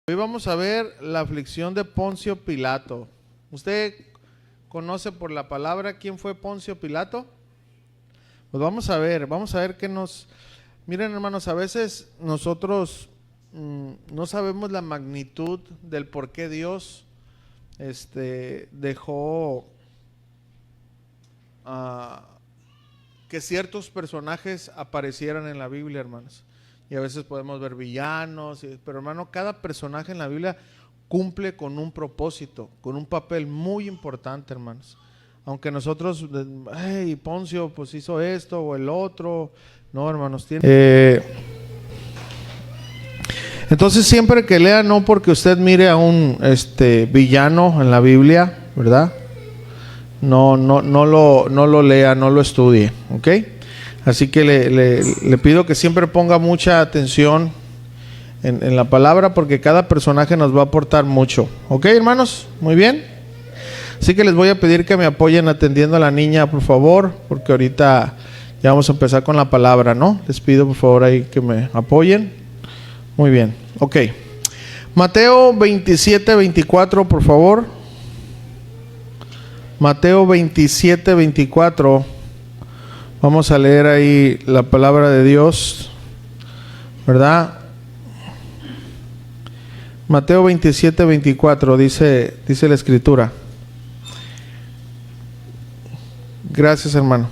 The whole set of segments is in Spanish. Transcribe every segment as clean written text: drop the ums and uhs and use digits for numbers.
Hoy vamos a ver la aflicción de Poncio Pilato. ¿Usted conoce por la palabra quién fue Poncio Pilato? Pues vamos a ver qué nos... Miren, hermanos, a veces nosotros no sabemos la magnitud del por qué Dios dejó que ciertos personajes aparecieran en la Biblia, hermanos. Y a veces podemos ver villanos, pero hermano, cada personaje en la Biblia cumple con un propósito, con un papel muy importante, hermanos. Aunque nosotros, hey, Poncio pues hizo esto o el otro, no, hermanos, entonces siempre que lea, no porque usted mire a un villano en la Biblia, ¿verdad? No lo lea, no lo estudie, ¿ok? Así que le pido que siempre ponga mucha atención en la palabra, porque cada personaje nos va a aportar mucho. ¿Ok, hermanos? Muy bien. Así que les voy a pedir que me apoyen atendiendo a la niña, por favor, porque ahorita ya vamos a empezar con la palabra, ¿no? Les pido por favor ahí que me apoyen. Muy bien, ok. Mateo 27, 24, por favor. Mateo 27, 24. Vamos a leer ahí la palabra de Dios, ¿verdad? Mateo 27, 24 dice la escritura. Gracias, hermano.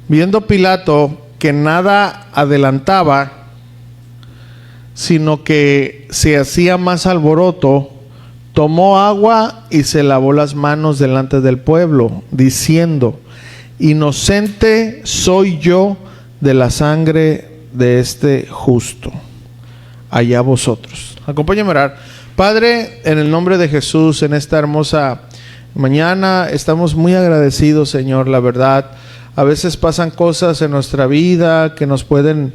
Viendo Pilato que nada adelantaba, sino que se hacía más alboroto, tomó agua y se lavó las manos delante del pueblo, diciendo: inocente soy yo de la sangre de este justo. Allá vosotros. Acompáñenme a orar. Padre, en el nombre de Jesús, en esta hermosa mañana, estamos muy agradecidos, Señor, la verdad. A veces pasan cosas en nuestra vida que nos pueden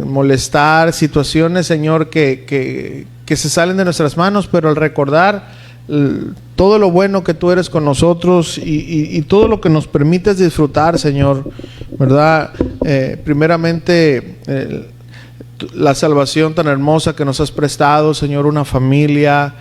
molestar, situaciones, Señor, que se salen de nuestras manos, pero al recordar todo lo bueno que tú eres con nosotros y todo lo que nos permites disfrutar, Señor, ¿verdad? Primeramente, la salvación tan hermosa que nos has prestado, Señor, una familia,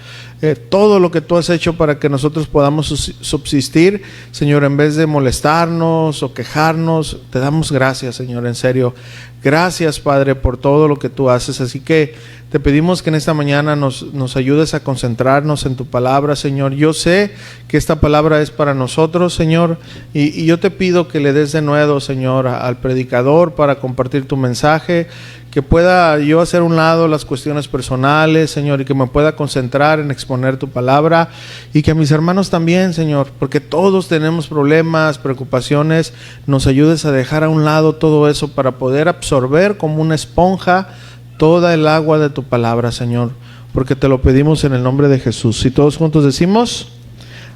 todo lo que tú has hecho para que nosotros podamos subsistir, Señor, en vez de molestarnos o quejarnos, te damos gracias, Señor, en serio. Gracias, Padre, por todo lo que tú haces. Así que te pedimos que en esta mañana nos ayudes a concentrarnos en tu palabra, Señor. Yo sé que esta palabra es para nosotros, Señor, y yo te pido que le des de nuevo, Señor, al predicador para compartir tu mensaje, que pueda yo hacer a un lado las cuestiones personales, Señor, y que me pueda concentrar en exponer tu palabra, y que a mis hermanos también, Señor, porque todos tenemos problemas, preocupaciones, nos ayudes a dejar a un lado todo eso para poder absorber como una esponja toda el agua de tu palabra, Señor, porque te lo pedimos en el nombre de Jesús. Y todos juntos decimos,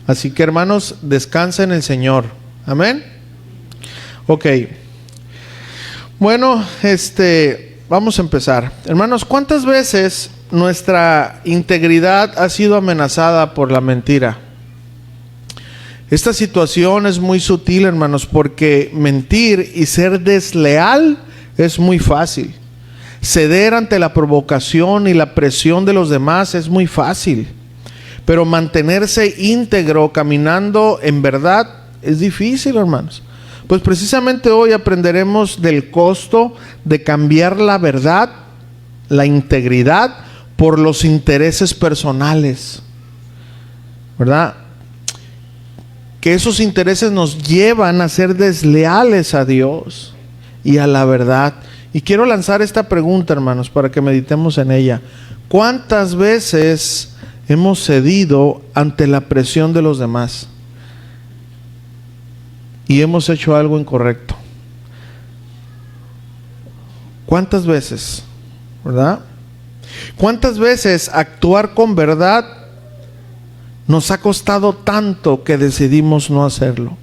así que hermanos, descansa en el Señor. Amén. Ok. Bueno, vamos a empezar. Hermanos, ¿cuántas veces nuestra integridad ha sido amenazada por la mentira? Esta situación es muy sutil, hermanos, porque mentir y ser desleal es muy fácil. Ceder ante la provocación y la presión de los demás es muy fácil. Pero mantenerse íntegro, caminando en verdad, es difícil, hermanos. Pues precisamente hoy aprenderemos del costo de cambiar la verdad, la integridad, por los intereses personales, ¿verdad? Que esos intereses nos llevan a ser desleales a Dios y a la verdad. Y quiero lanzar esta pregunta, hermanos, para que meditemos en ella. ¿Cuántas veces hemos cedido ante la presión de los demás y hemos hecho algo incorrecto? ¿Cuántas veces? ¿Verdad? ¿Cuántas veces actuar con verdad nos ha costado tanto que decidimos no hacerlo?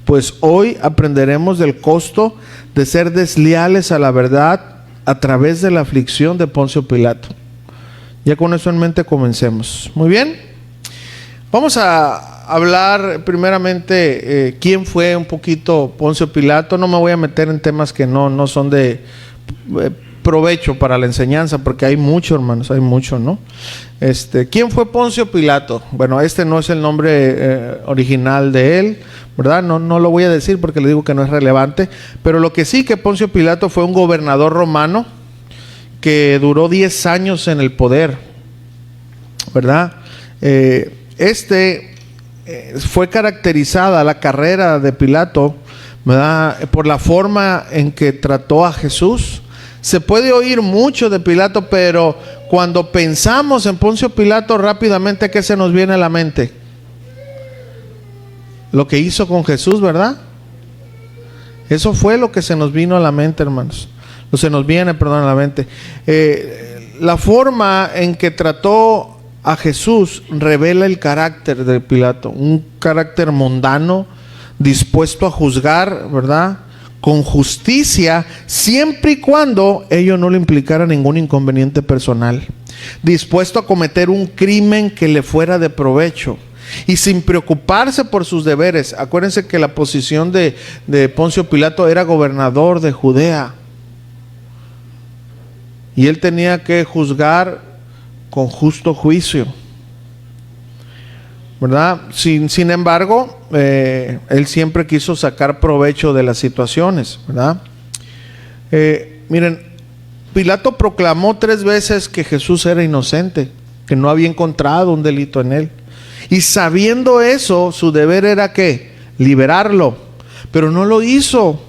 Pues hoy aprenderemos del costo de ser desleales a la verdad a través de la aflicción de Poncio Pilato. Ya con eso en mente comencemos. Muy bien. Vamos a hablar primeramente quién fue un poquito Poncio Pilato. No me voy a meter en temas que no son de provecho para la enseñanza, porque hay mucho, hermanos, hay mucho, ¿no? ¿Quién fue Poncio Pilato? Bueno, este no es el nombre original de él, ¿verdad? No lo voy a decir porque le digo que no es relevante, pero lo que sí, que Poncio Pilato fue un gobernador romano que duró 10 años en el poder, ¿verdad? Fue caracterizada la carrera de Pilato, ¿verdad?, por la forma en que trató a Jesús. Se puede oír mucho de Pilato, pero cuando pensamos en Poncio Pilato, rápidamente, ¿qué se nos viene a la mente? Lo que hizo con Jesús, ¿verdad? Eso fue lo que se nos vino a la mente, hermanos. Se nos viene, perdón, a la mente. La forma en que trató a Jesús revela el carácter de Pilato, un carácter mundano, dispuesto a juzgar, ¿verdad?, con justicia, siempre y cuando ello no le implicara ningún inconveniente personal, dispuesto a cometer un crimen que le fuera de provecho y sin preocuparse por sus deberes. Acuérdense que la posición de Poncio Pilato era gobernador de Judea y él tenía que juzgar con justo juicio, ¿verdad? Sin embargo, él siempre quiso sacar provecho de las situaciones, ¿verdad? Miren, Pilato proclamó 3 veces que Jesús era inocente, que no había encontrado un delito en él. Y sabiendo eso, su deber era ¿qué? Liberarlo. Pero no lo hizo,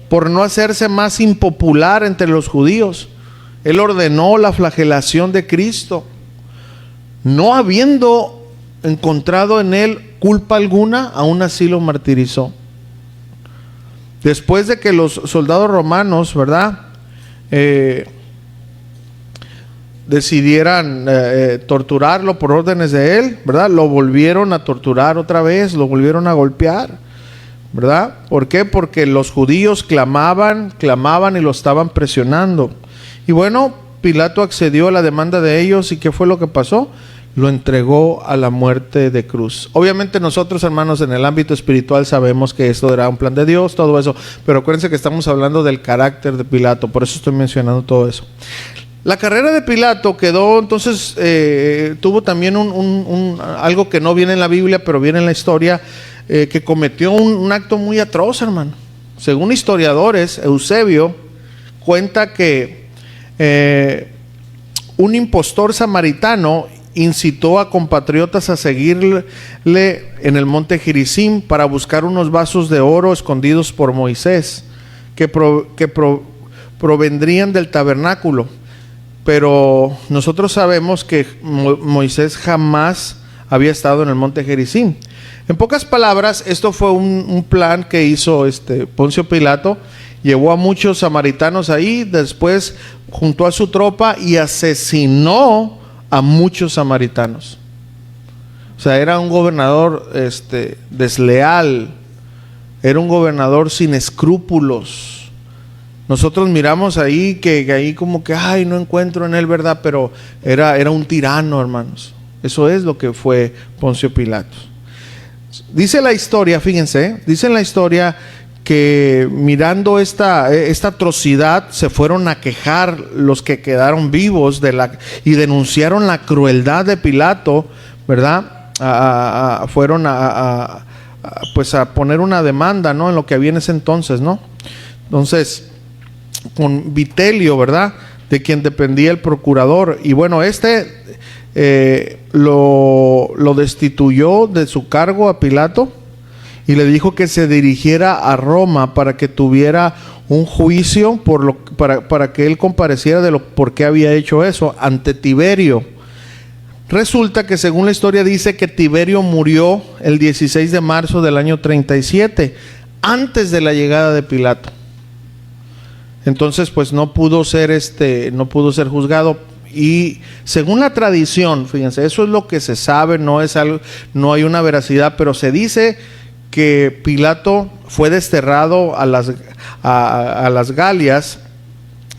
por no hacerse más impopular entre los judíos. Él ordenó la flagelación de Cristo, no habiendo encontrado en él culpa alguna, aún así lo martirizó. Después de que los soldados romanos, ¿verdad?, decidieran torturarlo por órdenes de él, ¿verdad?, lo volvieron a torturar otra vez, lo volvieron a golpear, ¿verdad? ¿Por qué? Porque los judíos clamaban y lo estaban presionando. Y bueno, Pilato accedió a la demanda de ellos. ¿Y qué fue lo que pasó? Lo entregó a la muerte de cruz. Obviamente nosotros, hermanos, en el ámbito espiritual sabemos que esto era un plan de Dios, todo eso, pero acuérdense que estamos hablando del carácter de Pilato, por eso estoy mencionando todo eso. La carrera de Pilato quedó, entonces, tuvo también algo que no viene en la Biblia, pero viene en la historia, que cometió un acto muy atroz, hermano. Según historiadores, Eusebio cuenta que un impostor samaritano incitó a compatriotas a seguirle en el monte Gerizim para buscar unos vasos de oro escondidos por Moisés, que provendrían del tabernáculo. Pero nosotros sabemos que Moisés jamás había estado en el monte Gerizim. En pocas palabras, esto fue un plan que hizo Poncio Pilato. Llevó a muchos samaritanos ahí, después juntó a su tropa y asesinó a muchos samaritanos. O sea, era un gobernador desleal, era un gobernador sin escrúpulos. Nosotros miramos ahí que ahí como que, ay, no encuentro en él verdad, pero era un tirano, hermanos. Eso es lo que fue Poncio Pilato. Dice la historia, fíjense, dice en la historia que mirando esta atrocidad se fueron a quejar los que quedaron vivos y denunciaron la crueldad de Pilato, ¿verdad? Fueron a poner una demanda, ¿no?, en lo que había en ese entonces, ¿no? Entonces, con Vitelio, ¿verdad?, de quien dependía el procurador, y bueno, lo destituyó de su cargo a Pilato y le dijo que se dirigiera a Roma para que tuviera un juicio para que él compareciera de por qué había hecho eso ante Tiberio. Resulta que según la historia dice que Tiberio murió el 16 de marzo del año 37, antes de la llegada de Pilato. Entonces pues no pudo ser juzgado. Y según la tradición, fíjense, eso es lo que se sabe, no hay una veracidad, pero se dice que Pilato fue desterrado a las Galias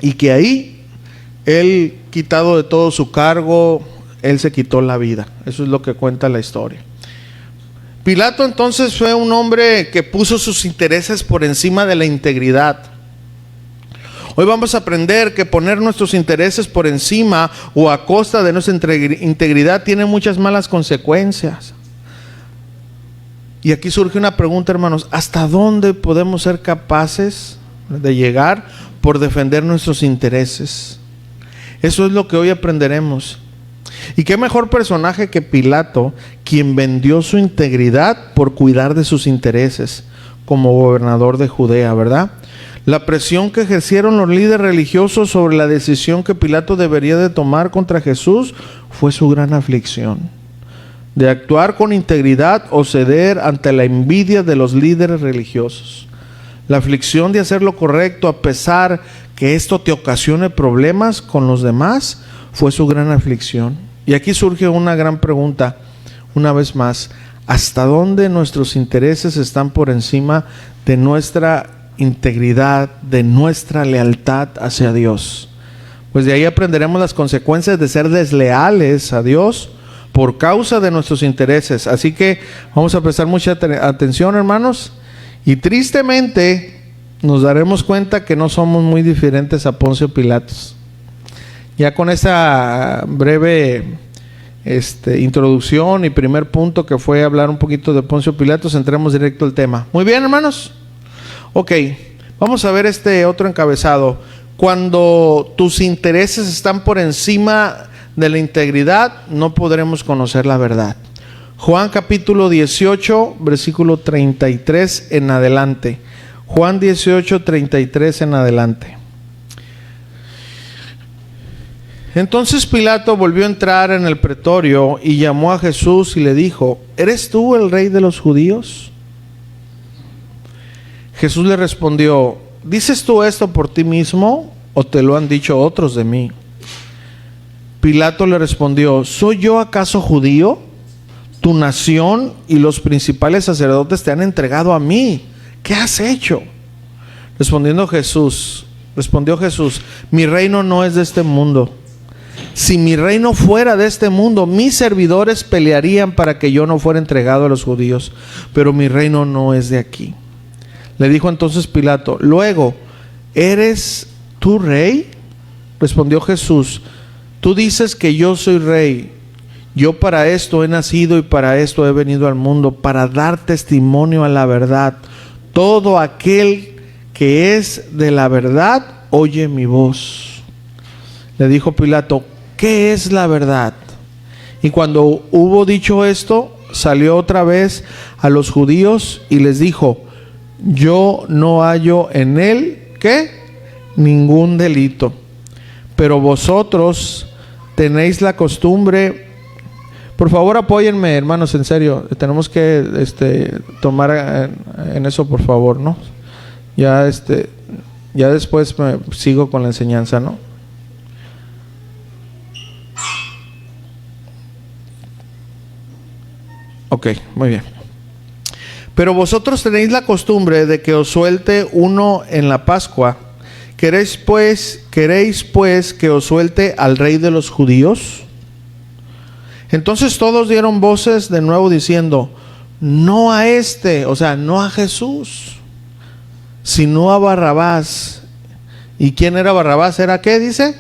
y que ahí él, quitado de todo su cargo, él se quitó la vida. Eso es lo que cuenta la historia. Pilato entonces fue un hombre que puso sus intereses por encima de la integridad. Hoy vamos a aprender que poner nuestros intereses por encima o a costa de nuestra integridad tiene muchas malas consecuencias. Y aquí surge una pregunta, hermanos: ¿hasta dónde podemos ser capaces de llegar por defender nuestros intereses? Eso es lo que hoy aprenderemos. Y qué mejor personaje que Pilato, quien vendió su integridad por cuidar de sus intereses como gobernador de Judea, ¿verdad? La presión que ejercieron los líderes religiosos sobre la decisión que Pilato debería de tomar contra Jesús fue su gran aflicción, de actuar con integridad o ceder ante la envidia de los líderes religiosos. La aflicción de hacer lo correcto a pesar que esto te ocasione problemas con los demás fue su gran aflicción. Y aquí surge una gran pregunta, una vez más: ¿hasta dónde nuestros intereses están por encima de nuestra integridad, de nuestra lealtad hacia Dios? Pues de ahí aprenderemos las consecuencias de ser desleales a Dios por causa de nuestros intereses. Así que vamos a prestar mucha atención, hermanos, y tristemente nos daremos cuenta que no somos muy diferentes a Poncio Pilatos. Ya con esa breve introducción y primer punto, que fue hablar un poquito de Poncio Pilatos, entremos directo al tema. Muy bien, hermanos. Ok, vamos a ver este otro encabezado: cuando tus intereses están por encima de la integridad, no podremos conocer la verdad. Juan capítulo 18, versículo 33 en adelante. Juan 18, 33 en adelante. Entonces Pilato volvió a entrar en el pretorio y llamó a Jesús y le dijo: ¿eres tú el rey de los judíos? Jesús le respondió: ¿dices tú esto por ti mismo o te lo han dicho otros de mí? Pilato le respondió: ¿soy yo acaso judío? Tu nación y los principales sacerdotes te han entregado a mí. ¿Qué has hecho? Respondió Jesús: mi reino no es de este mundo. Si mi reino fuera de este mundo, mis servidores pelearían para que yo no fuera entregado a los judíos, pero mi reino no es de aquí. Le dijo entonces Pilato: luego, ¿eres tú rey? Respondió Jesús: tú dices que yo soy rey. Yo para esto he nacido y para esto he venido al mundo, para dar testimonio a la verdad. Todo aquel que es de la verdad oye mi voz. Le dijo Pilato: ¿qué es la verdad? Y cuando hubo dicho esto, salió otra vez a los judíos y les dijo: yo no hallo en él, ¿qué? Ningún delito. Pero vosotros tenéis la costumbre. Por favor, apóyenme, hermanos, en serio. Tenemos que tomar en eso, por favor, ¿no? Ya después sigo con la enseñanza, ¿no? Ok, muy bien. Pero vosotros tenéis la costumbre de que os suelte uno en la Pascua. ¿Queréis pues que os suelte al rey de los judíos? Entonces todos dieron voces de nuevo diciendo: no a este, o sea, no a Jesús, sino a Barrabás. ¿Y quién era Barrabás? ¿Era qué? Dice,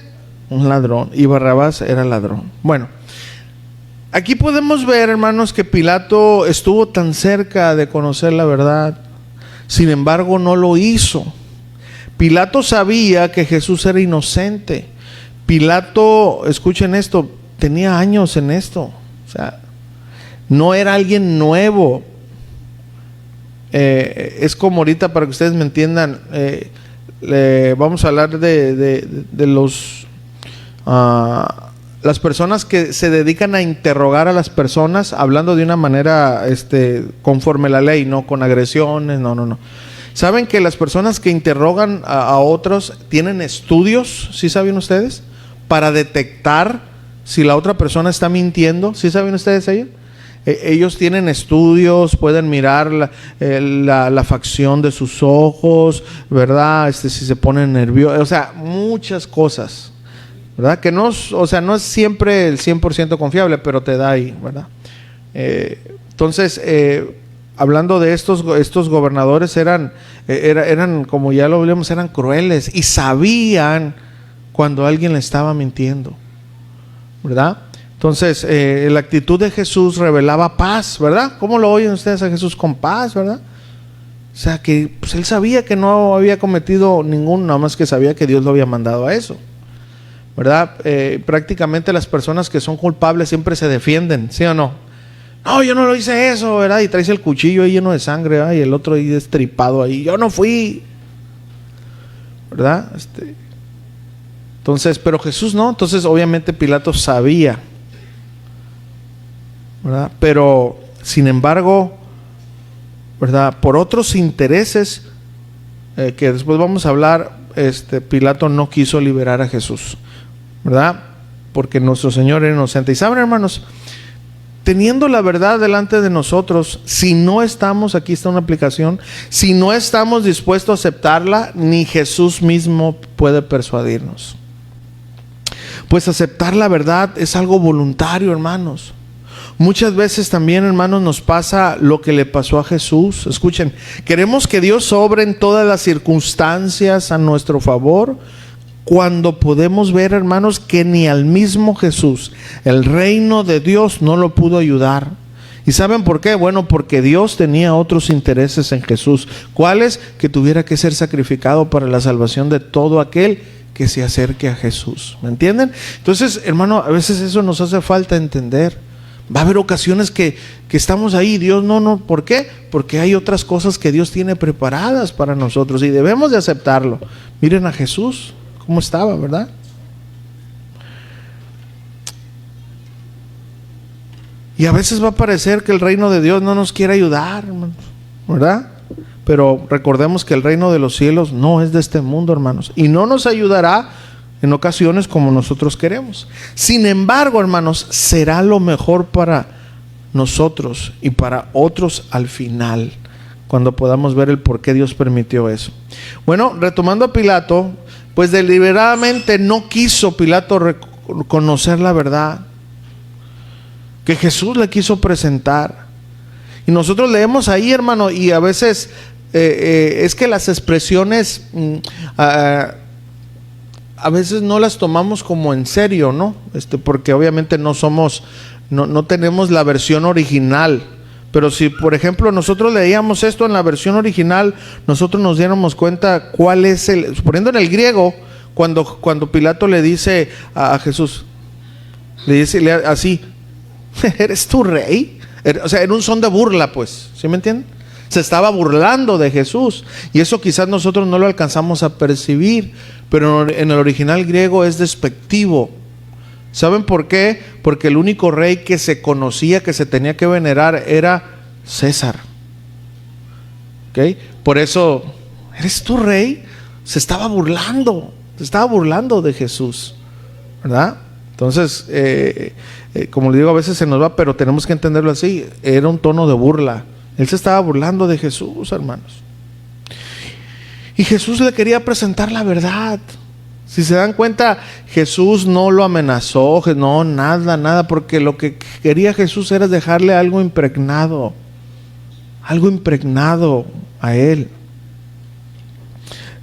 un ladrón. Y Barrabás era ladrón. Bueno, aquí podemos ver, hermanos, que Pilato estuvo tan cerca de conocer la verdad, sin embargo no lo hizo. Pilato sabía que Jesús era inocente. Pilato, escuchen esto, tenía años en esto, o sea, no era alguien nuevo. Es como ahorita, para que ustedes me entiendan, vamos a hablar de las personas que se dedican a interrogar a las personas, hablando de una manera conforme la ley, no con agresiones, no. ¿Saben que las personas que interrogan a otros tienen estudios, sí saben ustedes, para detectar si la otra persona está mintiendo? ¿Sí saben ustedes ello? Ellos tienen estudios, pueden mirar la facción de sus ojos, ¿verdad? Si se ponen nerviosos, o sea, muchas cosas, ¿verdad? Que no, o sea, no es siempre el 100% confiable, pero te da ahí, ¿verdad? Entonces, hablando de estos gobernadores, eran como ya lo vimos, eran crueles y sabían cuando alguien le estaba mintiendo, ¿verdad? Entonces, la actitud de Jesús revelaba paz, ¿verdad? ¿Cómo lo oyen ustedes a Jesús? Con paz, ¿verdad? O sea, que pues, él sabía que no había cometido ningún, nada más que sabía que Dios lo había mandado a eso, ¿verdad? Prácticamente las personas que son culpables siempre se defienden, ¿sí o no? No, yo no lo hice eso, ¿verdad? Y traes el cuchillo ahí lleno de sangre, ¿verdad? Y el otro ahí destripado ahí, yo no fui, ¿verdad? Entonces, pero Jesús no. Entonces obviamente Pilato sabía, ¿verdad? Pero sin embargo, ¿verdad? Por otros intereses que después vamos a hablar, Pilato no quiso liberar a Jesús, ¿verdad? Porque nuestro Señor era inocente. Y saben, hermanos, teniendo la verdad delante de nosotros, si no estamos, aquí está una aplicación, si no estamos dispuestos a aceptarla, ni Jesús mismo puede persuadirnos. Pues aceptar la verdad es algo voluntario, hermanos. Muchas veces también, hermanos, nos pasa lo que le pasó a Jesús. Escuchen, queremos que Dios obre en todas las circunstancias a nuestro favor, cuando podemos ver, hermanos, que ni al mismo Jesús el reino de Dios no lo pudo ayudar. ¿Y saben por qué? Bueno, porque Dios tenía otros intereses en Jesús. ¿Cuáles? Que tuviera que ser sacrificado para la salvación de todo aquel que se acerque a Jesús. ¿Me entienden? Entonces, hermano, a veces eso nos hace falta entender. Va a haber ocasiones que estamos ahí, Dios no, ¿por qué? Porque hay otras cosas que Dios tiene preparadas para nosotros y debemos de aceptarlo. Miren a Jesús, cómo estaba, ¿verdad? Y a veces va a parecer que el reino de Dios no nos quiere ayudar, hermanos, ¿verdad? Pero recordemos que el reino de los cielos no es de este mundo, hermanos, y no nos ayudará en ocasiones como nosotros queremos. Sin embargo, hermanos, será lo mejor para nosotros y para otros al final, cuando podamos ver el por qué Dios permitió eso. Bueno, retomando a Pilato, pues deliberadamente no quiso Pilato reconocer la verdad que Jesús le quiso presentar. Y nosotros leemos ahí, hermano, y a veces es que las expresiones a veces no las tomamos como en serio, ¿no? Porque obviamente no tenemos la versión original. Pero si, por ejemplo, nosotros leíamos esto en la versión original, nosotros nos diéramos cuenta cuál es poniendo en el griego, cuando Pilato le dice a Jesús, le dice así, ¿eres tú rey? O sea, en un son de burla, pues, ¿sí me entienden? Se estaba burlando de Jesús, y eso quizás nosotros no lo alcanzamos a percibir, pero en el original griego es despectivo. ¿Saben por qué? Porque el único rey que se conocía, que se tenía que venerar, era César. ¿Okay? Por eso, ¿eres tú rey? Se estaba burlando de Jesús, ¿verdad? Entonces, como le digo, a veces se nos va, pero tenemos que entenderlo así. Era un tono de burla. Él se estaba burlando de Jesús, hermanos. Y Jesús le quería presentar la verdad. Si se dan cuenta, Jesús no lo amenazó, no, nada, porque lo que quería Jesús era dejarle algo impregnado a él.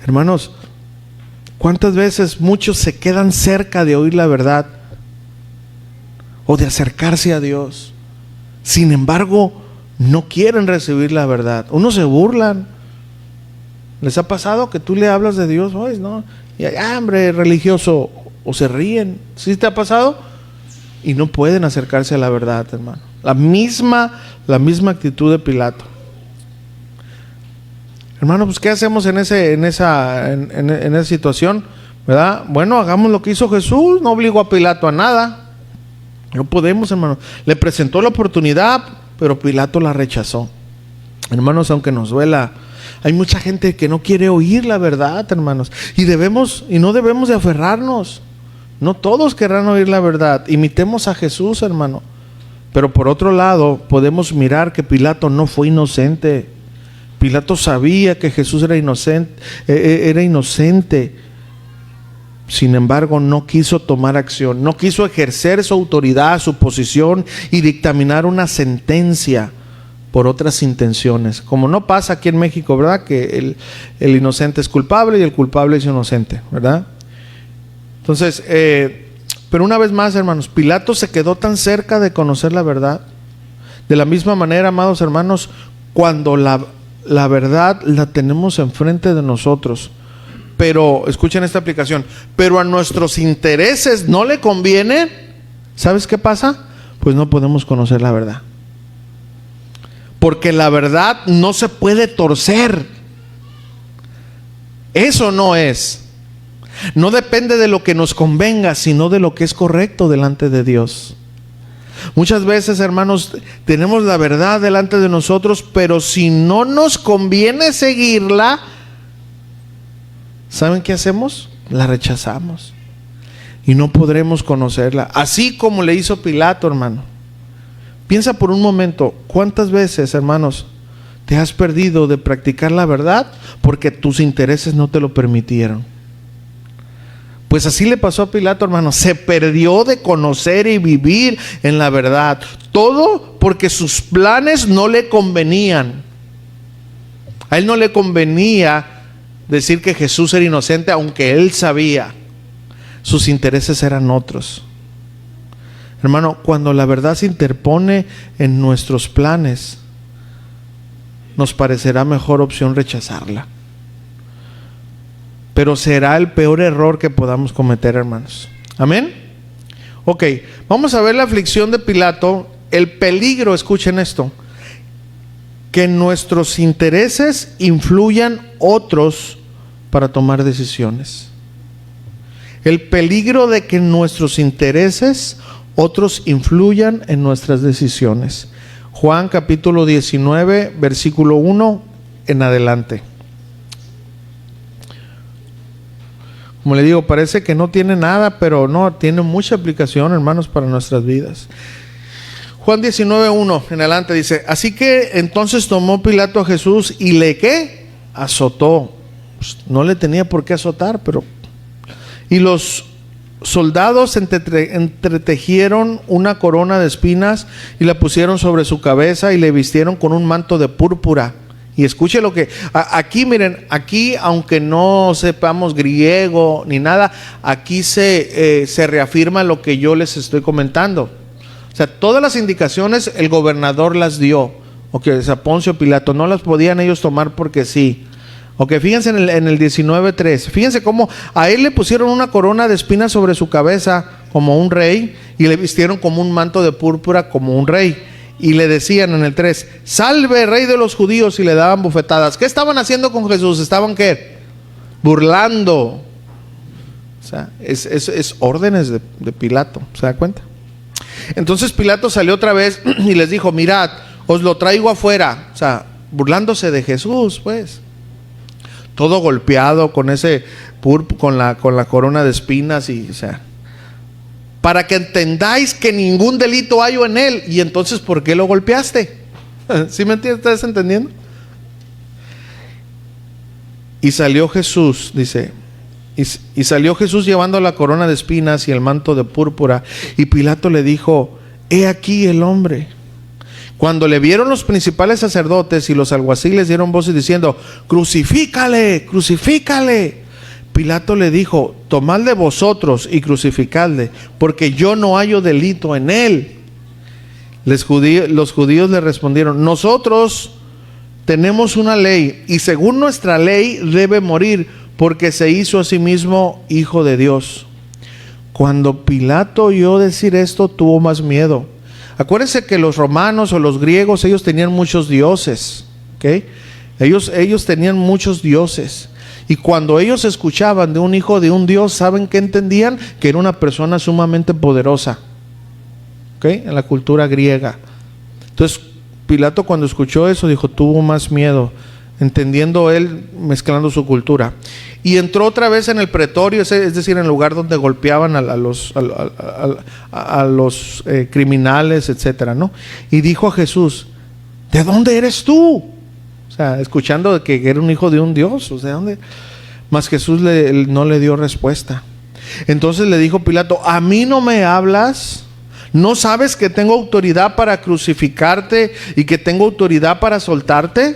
Hermanos, ¿cuántas veces muchos se quedan cerca de oír la verdad o de acercarse a Dios? Sin embargo, no quieren recibir la verdad. Unos se burlan. ¿Les ha pasado que tú le hablas de Dios? Pues no, y hombre, religioso, o se ríen. ¿Sí te ha pasado? Y no pueden acercarse a la verdad, hermano. La misma actitud de Pilato. Hermano, pues ¿qué hacemos en esa situación? ¿Verdad? Bueno, hagamos lo que hizo Jesús. No obligó a Pilato a nada. No podemos, hermano. Le presentó la oportunidad, pero Pilato la rechazó. Hermanos, aunque nos duela, hay mucha gente que no quiere oír la verdad, hermanos, y no debemos de aferrarnos. No todos querrán oír la verdad. Imitemos a Jesús, hermano. Pero por otro lado, podemos mirar que Pilato no fue inocente. Pilato sabía que Jesús era inocente. Sin embargo, no quiso tomar acción, no quiso ejercer su autoridad, su posición y dictaminar una sentencia por otras intenciones. Como no pasa aquí en México, ¿verdad? Que el inocente es culpable y el culpable es inocente, ¿verdad? Entonces, pero una vez más, hermanos, Pilato se quedó tan cerca de conocer la verdad. De la misma manera, amados hermanos, cuando la verdad la tenemos enfrente de nosotros, pero, escuchen esta aplicación, pero a nuestros intereses no le conviene, ¿sabes qué pasa? Pues no podemos conocer la verdad. Porque la verdad no se puede torcer. Eso no es. No depende de lo que nos convenga, sino de lo que es correcto delante de Dios. Muchas veces, hermanos, tenemos la verdad delante de nosotros, pero si no nos conviene seguirla, ¿saben qué hacemos? La rechazamos y no podremos conocerla. Así como le hizo Pilato, hermano. Piensa por un momento, ¿cuántas veces, hermanos, te has perdido de practicar la verdad porque tus intereses no te lo permitieron? Pues así le pasó a Pilato, hermano. Se perdió de conocer y vivir en la verdad. Todo porque sus planes no le convenían. A él no le convenía decir que Jesús era inocente, aunque él sabía. Sus intereses eran otros. Hermano, cuando la verdad se interpone en nuestros planes, nos parecerá mejor opción rechazarla. Pero será el peor error que podamos cometer, hermanos. ¿Amén? Ok, vamos a ver la aflicción de Pilato. El peligro, escuchen esto, que nuestros intereses influyan otros para tomar decisiones. El peligro de que nuestros intereses otros influyan en nuestras decisiones. Juan capítulo 19, versículo 1 en adelante. Como le digo, parece que no tiene nada, pero no, tiene mucha aplicación, hermanos, para nuestras vidas. Juan 19, 1 en adelante dice: así que entonces tomó Pilato a Jesús y le ¿qué? Azotó. Pues no le tenía por qué azotar, pero... Y los soldados entretejieron una corona de espinas y la pusieron sobre su cabeza y le vistieron con un manto de púrpura. Y escuche lo que... Aquí, miren, aquí aunque no sepamos griego ni nada, aquí se reafirma lo que yo les estoy comentando. O sea, todas las indicaciones el gobernador las dio. Ok, o sea, Poncio Pilato, no las podían ellos tomar porque sí. Ok, fíjense en el 19:3. Fíjense cómo a él le pusieron una corona de espinas sobre su cabeza como un rey y le vistieron como un manto de púrpura como un rey. Y le decían en el 3, salve rey de los judíos, y le daban bofetadas. ¿Qué estaban haciendo con Jesús? ¿Estaban qué? Burlando. O sea, es órdenes de Pilato, ¿se da cuenta? Entonces Pilato salió otra vez y les dijo, mirad, os lo traigo afuera. O sea, burlándose de Jesús, pues. Todo golpeado con con la corona de espinas y, o sea, para que entendáis que ningún delito hay en él. Y entonces, ¿por qué lo golpeaste? ¿Sí me entiendes? ¿Estás entendiendo? Y salió Jesús, dice, y salió Jesús llevando la corona de espinas y el manto de púrpura. Y Pilato le dijo, he aquí el hombre. Cuando le vieron los principales sacerdotes y los alguaciles dieron voces diciendo, crucifícale, crucifícale. Pilato le dijo, tomadle vosotros y crucificadle, porque yo no hallo delito en él. Los judíos le respondieron, nosotros tenemos una ley, y según nuestra ley debe morir, porque se hizo a sí mismo hijo de Dios. Cuando Pilato oyó decir esto, tuvo más miedo. Acuérdense que los romanos o los griegos, ellos tenían muchos dioses, ¿okay? Ellos tenían muchos dioses. Y cuando ellos escuchaban de un hijo de un Dios, ¿saben qué entendían? Que era una persona sumamente poderosa, ¿okay? En la cultura griega. Entonces Pilato, cuando escuchó eso, dijo, tuvo más miedo, entendiendo él, mezclando su cultura. Y entró otra vez en el pretorio, es decir, en el lugar donde golpeaban a los criminales, etcétera, ¿no? Y dijo a Jesús, ¿de dónde eres tú? O sea, escuchando que era un hijo de un Dios, o sea, ¿dónde? Mas Jesús no le dio respuesta. Entonces le dijo Pilato, ¿a mí no me hablas? ¿No sabes que tengo autoridad para crucificarte y que tengo autoridad para soltarte?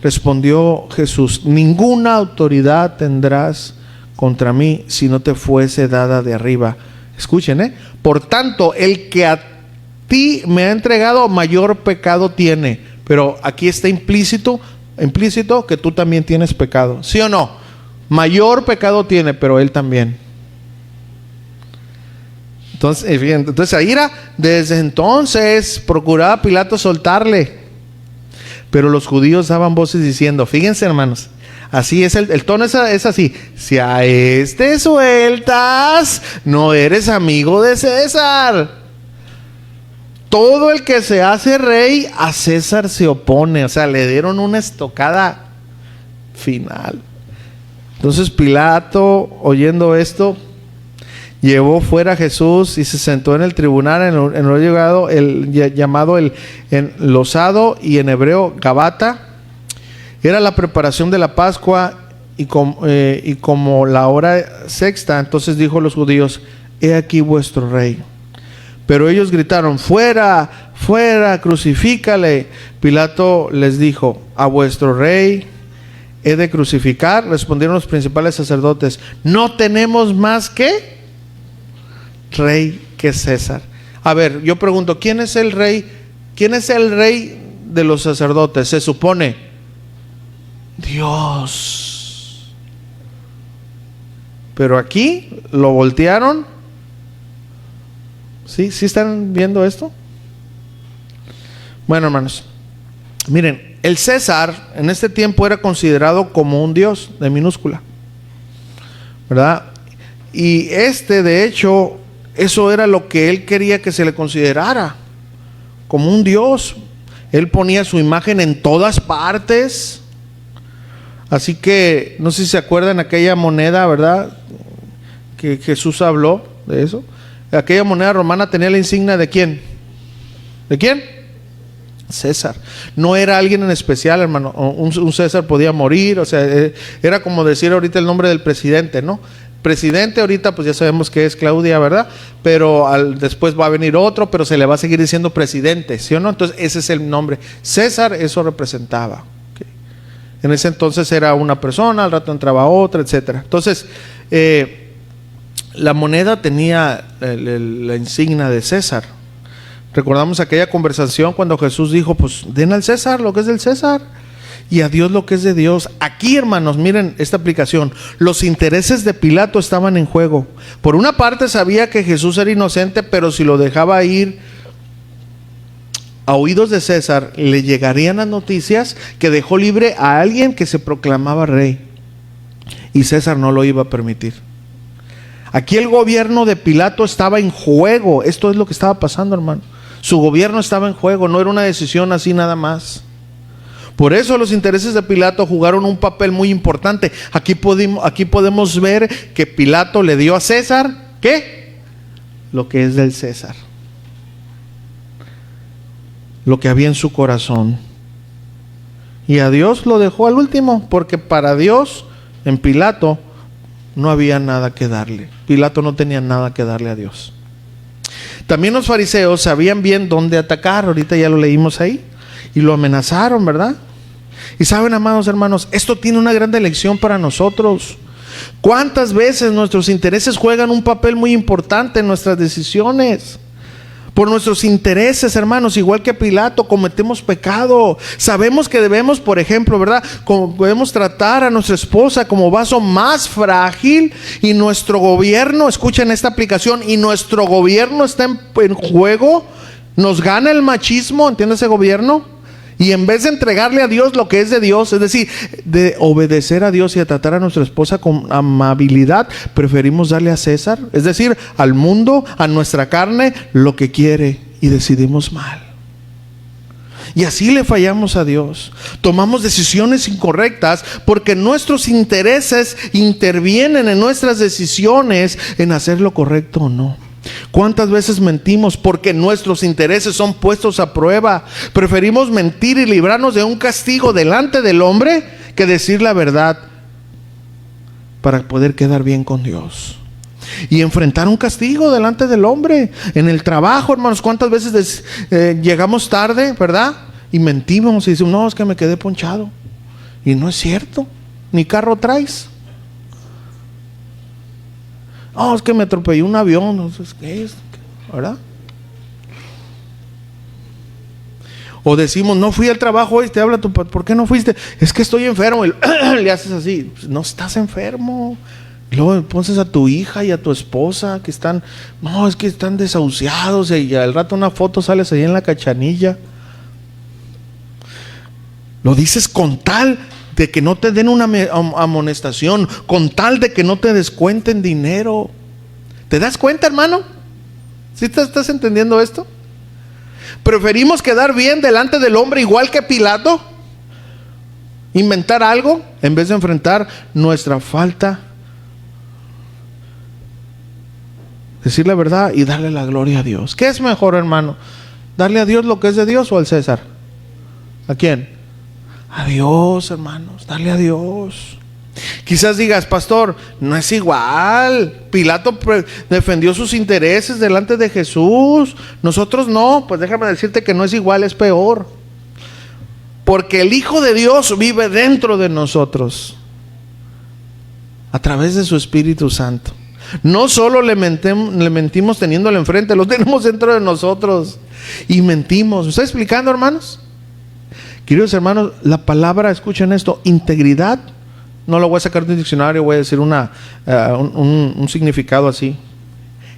Respondió Jesús: ninguna autoridad tendrás contra mí si no te fuese dada de arriba. Escuchen, por tanto, el que a ti me ha entregado, mayor pecado tiene. Pero aquí está implícito que tú también tienes pecado, ¿sí o no? Mayor pecado tiene, pero él también. Entonces ahí desde entonces procuraba Pilato soltarle, pero los judíos daban voces diciendo, fíjense hermanos, así es el tono es así: si a este sueltas, no eres amigo de César. Todo el que se hace rey, a César se opone. O sea, le dieron una estocada final. Entonces Pilato, oyendo esto, llevó fuera a Jesús y se sentó en el tribunal, en lo llegado, llamado el losado, y en hebreo Gabata. Era la preparación de la Pascua, y como la hora sexta. Entonces dijo a los judíos: he aquí vuestro rey. Pero ellos gritaron: fuera, fuera, crucifícale. Pilato les dijo: a vuestro rey he de crucificar. Respondieron los principales sacerdotes: no tenemos más que rey que César. A ver, yo pregunto, ¿quién es el rey? ¿Quién es el rey de los sacerdotes? Se supone Dios. Pero aquí lo voltearon. ¿Sí están viendo esto? Bueno, hermanos, miren, el César en este tiempo era considerado como un dios de minúscula, ¿verdad? Y de hecho, eso era lo que él quería que se le considerara, como un dios. Él ponía su imagen en todas partes. Así que, no sé si se acuerdan aquella moneda, ¿verdad?, que Jesús habló de eso. Aquella moneda romana tenía la insignia ¿de quién? ¿De quién? César. No era alguien en especial, hermano. Un César podía morir. O sea, era como decir ahorita el nombre del presidente, ¿no? Presidente ahorita pues ya sabemos que es Claudia, ¿verdad? Pero después va a venir otro, pero se le va a seguir diciendo presidente, ¿sí o no? Entonces ese es el nombre. César, eso representaba. ¿Okay? En ese entonces era una persona, al rato entraba otra, etcétera. Entonces, la moneda tenía la insignia de César. Recordamos aquella conversación cuando Jesús dijo: pues den al César lo que es del César y a Dios lo que es de Dios. Aquí, hermanos, miren esta aplicación. Los intereses de Pilato estaban en juego. Por una parte sabía que Jesús era inocente, pero si lo dejaba ir a oídos de César, le llegarían las noticias que dejó libre a alguien que se proclamaba rey, y César no lo iba a permitir. Aquí el gobierno de Pilato estaba en juego. Esto es lo que estaba pasando, hermano. Su gobierno estaba en juego, no era una decisión así nada más. Por eso los intereses de Pilato jugaron un papel muy importante. Aquí podemos ver que Pilato le dio a César, ¿qué? Lo que es del César. Lo que había en su corazón. Y a Dios lo dejó al último, porque para Dios, en Pilato, no había nada que darle. Pilato no tenía nada que darle a Dios. También los fariseos sabían bien dónde atacar. Ahorita ya lo leímos ahí. Y lo amenazaron, ¿verdad? Y saben, amados hermanos, esto tiene una gran lección para nosotros. ¿Cuántas veces nuestros intereses juegan un papel muy importante en nuestras decisiones? Por nuestros intereses, hermanos, igual que Pilato, cometemos pecado. Sabemos que debemos, por ejemplo, ¿verdad?, debemos tratar a nuestra esposa como vaso más frágil, y nuestro gobierno, escuchen esta aplicación, y nuestro gobierno está en juego. Nos gana el machismo, ¿entiende ese gobierno? Y en vez de entregarle a Dios lo que es de Dios, es decir, de obedecer a Dios y a tratar a nuestra esposa con amabilidad, preferimos darle a César, es decir, al mundo, a nuestra carne, lo que quiere, y decidimos mal. Y así le fallamos a Dios. Tomamos decisiones incorrectas porque nuestros intereses intervienen en nuestras decisiones en hacer lo correcto o no. ¿Cuántas veces mentimos porque nuestros intereses son puestos a prueba? Preferimos mentir y librarnos de un castigo delante del hombre que decir la verdad para poder quedar bien con Dios. y enfrentar un castigo delante del hombre. En el trabajo, hermanos, ¿cuántas veces llegamos tarde, verdad? Y mentimos y decimos, no, es que me quedé ponchado. Y no es cierto, ni carro traes. No, es que me atropellé un avión, no sé qué es, ¿verdad? O decimos, no fui al trabajo hoy, te habla tu padre, ¿por qué no fuiste? Es que estoy enfermo. Y le haces así, no estás enfermo. Y luego pones a tu hija y a tu esposa que están, no, es que están desahuciados, y al rato una foto sales ahí en la cachanilla. Lo dices con tal de que no te den una amonestación, con tal de que no te descuenten dinero. ¿Te das cuenta, hermano? ¿Sí estás entendiendo esto? Preferimos quedar bien delante del hombre, igual que Pilato, inventar algo en vez de enfrentar nuestra falta, decir la verdad y darle la gloria a Dios. ¿Qué es mejor, hermano? ¿Darle a Dios lo que es de Dios o al César? ¿A quién? A Dios, hermanos, darle a Dios. Quizás digas, pastor, no es igual. Pilato defendió sus intereses delante de Jesús, nosotros no. Pues déjame decirte que no es igual, es peor. Porque el Hijo de Dios vive dentro de nosotros a través de su Espíritu Santo. No solo le mentimos teniéndolo enfrente, lo tenemos dentro de nosotros y mentimos. ¿Me estoy explicando, hermanos? Queridos hermanos, la palabra, escuchen esto, integridad, no lo voy a sacar de un diccionario, voy a decir un significado así.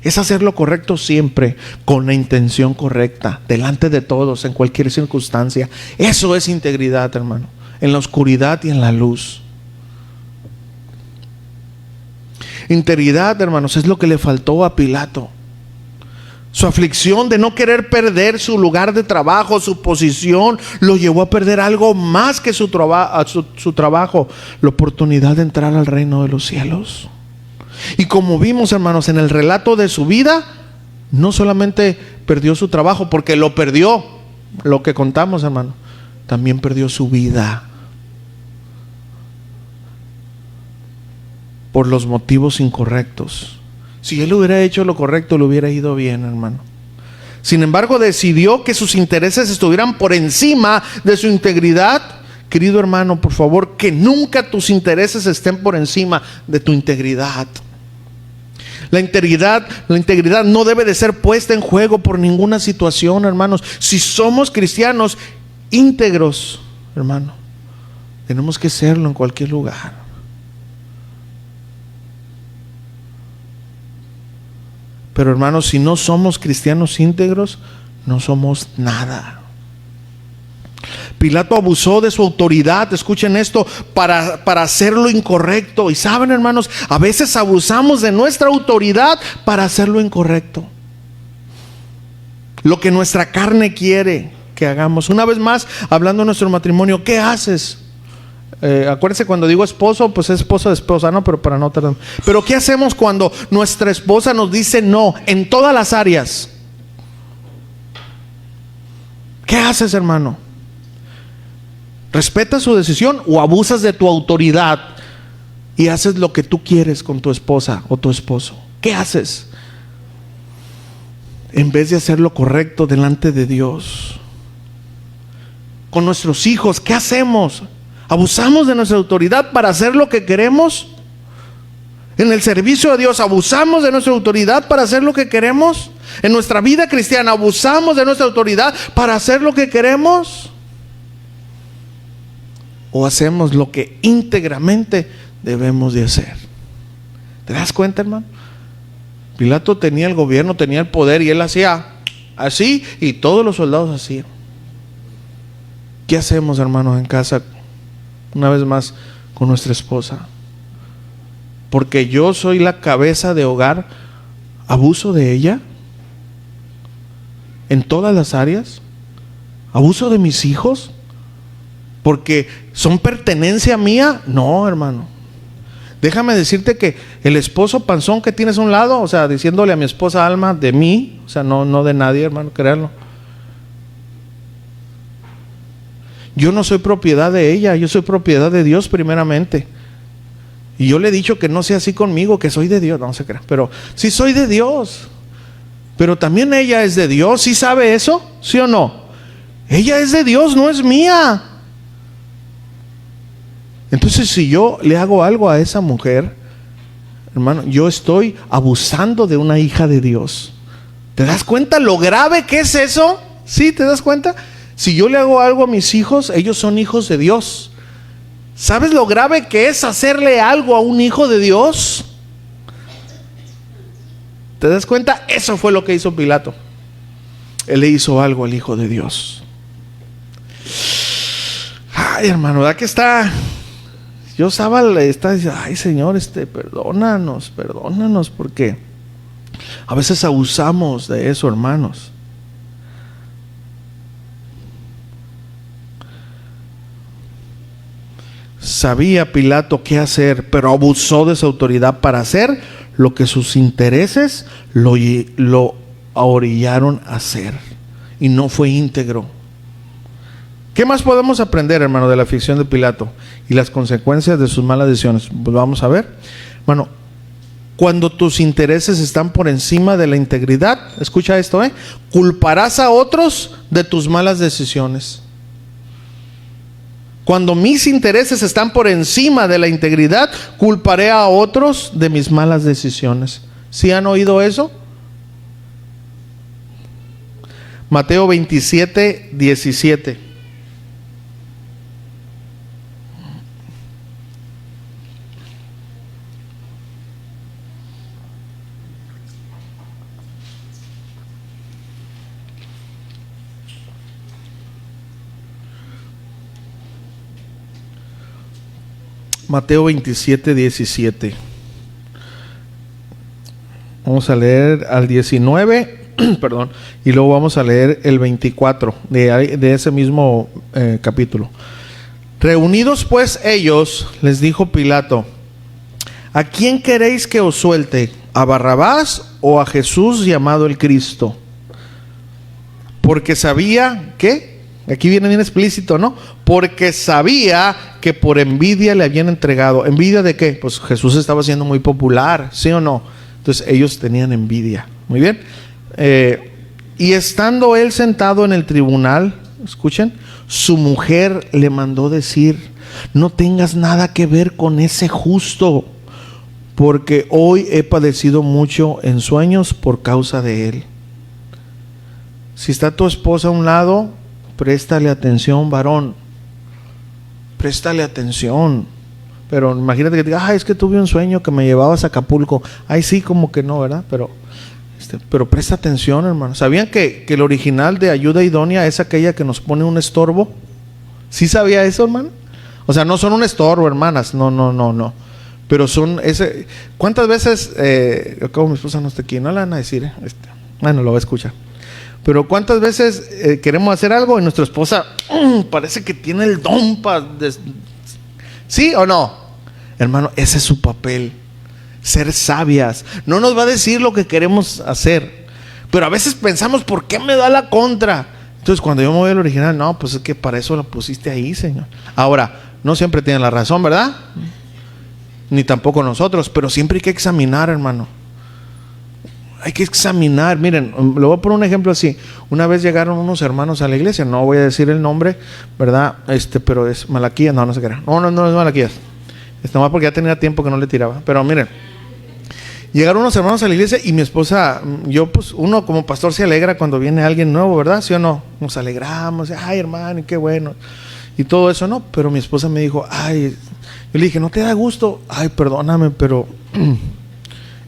Es hacer lo correcto siempre, con la intención correcta, delante de todos, en cualquier circunstancia. Eso es integridad, hermano, en la oscuridad y en la luz. Integridad, hermanos, es lo que le faltó a Pilato. Su aflicción de no querer perder su lugar de trabajo, su posición, lo llevó a perder algo más que su trabajo, la oportunidad de entrar al reino de los cielos. Y como vimos, hermanos, en el relato de su vida, no solamente perdió su trabajo, porque lo perdió, lo que contamos, hermano, también perdió su vida. Por los motivos incorrectos. Si él hubiera hecho lo correcto, le hubiera ido bien, hermano. Sin embargo, decidió que sus intereses estuvieran por encima de su integridad. Querido hermano, por favor, que nunca tus intereses estén por encima de tu integridad. La integridad no debe de ser puesta en juego por ninguna situación, hermanos. Si somos cristianos íntegros, hermano, tenemos que serlo en cualquier lugar. Pero hermanos, si no somos cristianos íntegros, no somos nada. Pilato abusó de su autoridad, escuchen esto, para hacer lo incorrecto. Y saben, hermanos, a veces abusamos de nuestra autoridad para hacer lo incorrecto. Lo que nuestra carne quiere que hagamos. Una vez más, hablando de nuestro matrimonio, ¿qué haces? Acuérdense, cuando digo esposo, pues es esposo de esposa, ¿no? Pero para no tardar. Pero ¿qué hacemos cuando nuestra esposa nos dice no en todas las áreas? ¿Qué haces, hermano? ¿Respetas su decisión o abusas de tu autoridad y haces lo que tú quieres con tu esposa o tu esposo? ¿Qué haces? En vez de hacer lo correcto delante de Dios. Con nuestros hijos, ¿qué hacemos? ¿Abusamos de nuestra autoridad para hacer lo que queremos? En el servicio a Dios, ¿abusamos de nuestra autoridad para hacer lo que queremos? En nuestra vida cristiana, ¿abusamos de nuestra autoridad para hacer lo que queremos? ¿O hacemos lo que íntegramente debemos de hacer? ¿Te das cuenta, hermano? Pilato tenía el gobierno, tenía el poder, y él hacía así, y todos los soldados hacían. ¿Qué hacemos, hermanos, en casa? Una vez más, con nuestra esposa. Porque yo soy la cabeza de hogar, ¿abuso de ella? ¿En todas las áreas? ¿Abuso de mis hijos? ¿Porque son pertenencia mía? No, hermano. Déjame decirte que el esposo panzón que tienes a un lado, o sea, diciéndole a mi esposa Alma de mí, o sea, no de nadie, hermano, créanlo. Yo no soy propiedad de ella, yo soy propiedad de Dios primeramente. Y yo le he dicho que no sea así conmigo, que soy de Dios. No se crea, pero sí soy de Dios. Pero también ella es de Dios. ¿Sí sabe eso? ¿Sí o no? Ella es de Dios, no es mía. Entonces, si yo le hago algo a esa mujer, hermano, yo estoy abusando de una hija de Dios. ¿Te das cuenta lo grave que es eso? ¿Sí? ¿Te das cuenta? Si yo le hago algo a mis hijos, ellos son hijos de Dios. ¿Sabes lo grave que es hacerle algo a un hijo de Dios? ¿Te das cuenta? Eso fue lo que hizo Pilato. Él le hizo algo al hijo de Dios. Ay, hermano, ¿verdad que está? Yo estaba diciendo, ay, Señor, perdónanos, porque a veces abusamos de eso, hermanos. Sabía Pilato qué hacer, pero abusó de su autoridad para hacer lo que sus intereses lo orillaron a hacer. Y no fue íntegro. ¿Qué más podemos aprender, hermano, de la aflicción de Pilato y las consecuencias de sus malas decisiones? Pues vamos a ver, hermano. Cuando tus intereses están por encima de la integridad, escucha esto, culparás a otros de tus malas decisiones. Cuando mis intereses están por encima de la integridad, culparé a otros de mis malas decisiones. ¿Sí han oído eso? Mateo 27, 17. Mateo 27, 17. Vamos a leer al 19, perdón, y luego vamos a leer el 24 de ese mismo capítulo. Reunidos pues ellos, les dijo Pilato: ¿a quién queréis que os suelte? ¿A Barrabás o a Jesús llamado el Cristo? Porque sabía que, aquí viene bien explícito, ¿no? Porque sabía que por envidia le habían entregado. ¿Envidia de qué? Pues Jesús estaba siendo muy popular, ¿sí o no? Entonces ellos tenían envidia. Muy bien. Y estando él sentado en el tribunal, escuchen, su mujer le mandó decir: no tengas nada que ver con ese justo, porque hoy he padecido mucho en sueños por causa de él. Si está tu esposa a un lado, préstale atención, varón. Préstale atención. Pero imagínate que diga: es que tuve un sueño que me llevabas a Acapulco. Ay, sí, como que no, ¿verdad? Pero presta atención, hermano. ¿Sabían que el original de ayuda idónea es aquella que nos pone un estorbo? ¿Sí sabía eso, hermano? O sea, no son un estorbo, hermanas. No. Pero son ese. ¿Cuántas veces, como mi esposa no está aquí, no le van a decir, bueno, lo va a escuchar. Pero ¿cuántas veces queremos hacer algo y nuestra esposa parece que tiene el don para... ¿Sí o no? Hermano, ese es su papel. Ser sabias. No nos va a decir lo que queremos hacer, pero a veces pensamos: ¿por qué me da la contra? Entonces cuando yo me voy al original, no, pues es que para eso la pusiste ahí, Señor. Ahora, no siempre tienen la razón, ¿verdad? Ni tampoco nosotros, pero siempre hay que examinar, hermano. Hay que examinar. Miren, le voy a poner un ejemplo así. Una vez llegaron unos hermanos a la iglesia, no voy a decir el nombre, ¿verdad? Pero es Malaquías, no se crea. No es Malaquías. Nomás porque ya tenía tiempo que no le tiraba. Pero miren, llegaron unos hermanos a la iglesia y mi esposa, yo pues, uno como pastor se alegra cuando viene alguien nuevo, ¿verdad? ¿Sí o no? Nos alegramos, ay, hermano, qué bueno. Y todo eso, ¿no? Pero mi esposa me dijo, yo le dije: ¿no te da gusto? Ay, perdóname, pero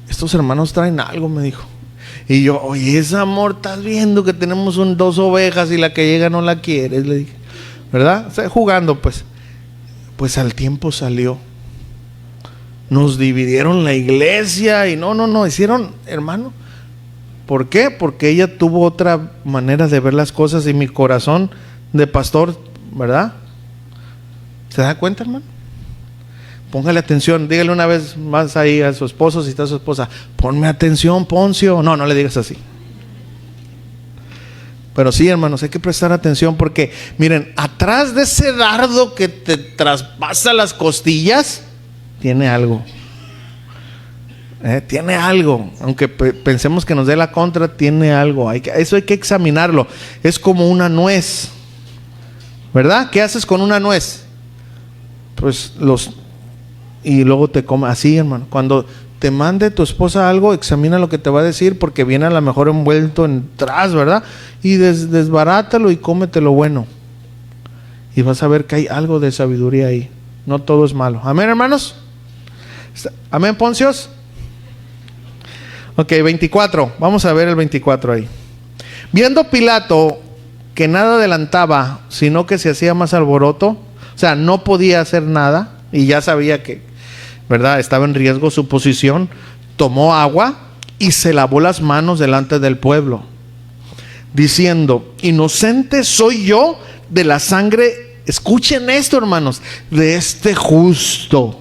estos hermanos traen algo, me dijo. Y yo: oye, ese amor, estás viendo que tenemos 2 ovejas y la que llega no la quieres, le dije, ¿verdad? O sea, jugando, pues al tiempo salió. Nos dividieron la iglesia y no, hicieron, hermano. ¿Por qué? Porque ella tuvo otra manera de ver las cosas y mi corazón de pastor, ¿verdad? ¿Se da cuenta, hermano? Póngale atención, dígale una vez más ahí a su esposo, si está su esposa: ponme atención, Poncio. No le digas así. Pero sí, hermanos, hay que prestar atención porque, miren, atrás de ese dardo que te traspasa las costillas, tiene algo. Tiene algo, aunque pensemos que nos dé la contra, tiene algo. Eso hay que examinarlo. Es como una nuez, ¿verdad? ¿Qué haces con una nuez? Pues y luego te comes así, hermano. Cuando te mande tu esposa algo, examina lo que te va a decir, porque viene a lo mejor envuelto en tras, ¿verdad? Y desbarátalo y cómete lo bueno. Y vas a ver que hay algo de sabiduría ahí. No todo es malo. Amén, hermanos. Amén, Poncios. Ok, 24. Vamos a ver el 24 ahí. Viendo Pilato que nada adelantaba, sino que se hacía más alboroto, o sea, no podía hacer nada, y ya sabía que, ¿verdad?, estaba en riesgo su posición, tomó agua y se lavó las manos delante del pueblo, diciendo: inocente soy yo de la sangre, escuchen esto, hermanos, de este justo.